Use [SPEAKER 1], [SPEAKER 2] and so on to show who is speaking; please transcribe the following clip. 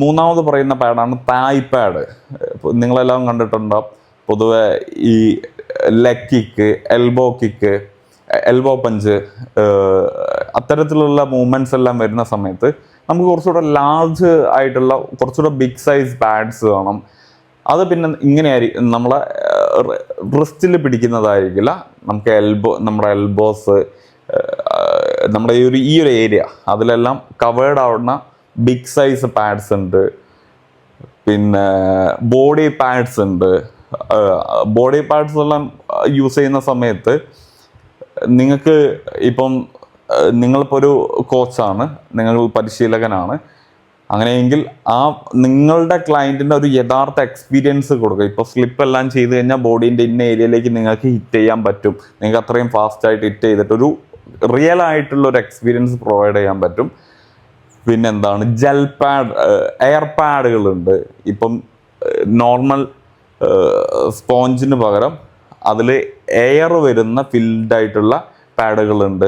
[SPEAKER 1] മൂന്നാമത് പറയുന്ന പാഡാണ് തായ് പാഡ്. നിങ്ങളെല്ലാം കണ്ടിട്ടുണ്ടാവും. പൊതുവെ ഈ leg kick, elbow kick, elbow punch, അത്തരത്തിലുള്ള മൂവ്മെന്റ്സ് എല്ലാം വരുന്ന സമയത്ത് നമുക്ക് കുറച്ചുകൂടെ ലാർജ് ആയിട്ടുള്ള കുറച്ചുകൂടെ ബിഗ് സൈസ് പാഡ്സ് വേണം. അത് പിന്നെ ഇങ്ങനെയായിരിക്കും, നമ്മളെ റിസ്റ്റിൽ പിടിക്കുന്നതായിരിക്കില്ല. നമുക്ക് നമ്മുടെ എൽബോസ്, നമ്മുടെ ഈ ഒരു ഏരിയ അതിലെല്ലാം കവേർഡ് ആവുന്ന ബിഗ് സൈസ് പാഡ്സ് ഉണ്ട്. പിന്നെ ബോഡി പാഡ്സ് ഉണ്ട്. ബോഡി പാഡ്സ് എല്ലാം യൂസ് ചെയ്യുന്ന സമയത്ത് നിങ്ങൾക്ക് ഇപ്പം നിങ്ങളിപ്പോൾ ഒരു കോച്ചാണ്, നിങ്ങൾ പരിശീലകനാണ്, അങ്ങനെയെങ്കിൽ നിങ്ങളുടെ ക്ലയൻറ്റിൻ്റെ ഒരു യഥാർത്ഥ എക്സ്പീരിയൻസ് കൊടുക്കുക. ഇപ്പോൾ സ്ലിപ്പ് എല്ലാം ചെയ്ത് കഴിഞ്ഞാൽ ബോഡീൻ്റെ ഇന്ന ഏരിയയിലേക്ക് നിങ്ങൾക്ക് ഹിറ്റ് ചെയ്യാൻ പറ്റും. നിങ്ങൾക്ക് അത്രയും ഫാസ്റ്റായിട്ട് ഹിറ്റ് ചെയ്തിട്ടൊരു റിയൽ ആയിട്ടുള്ള ഒരു എക്സ്പീരിയൻസ് പ്രൊവൈഡ് ചെയ്യാൻ പറ്റും. പിന്നെന്താണ്, ജെൽ പാഡ്, എയർ പാഡുകളുണ്ട്. ഇപ്പം നോർമൽ സ്പോഞ്ചിന് പകരം അതിൽ എയർ വരുന്ന ഫിൽഡ് ആയിട്ടുള്ള പാഡുകളുണ്ട്.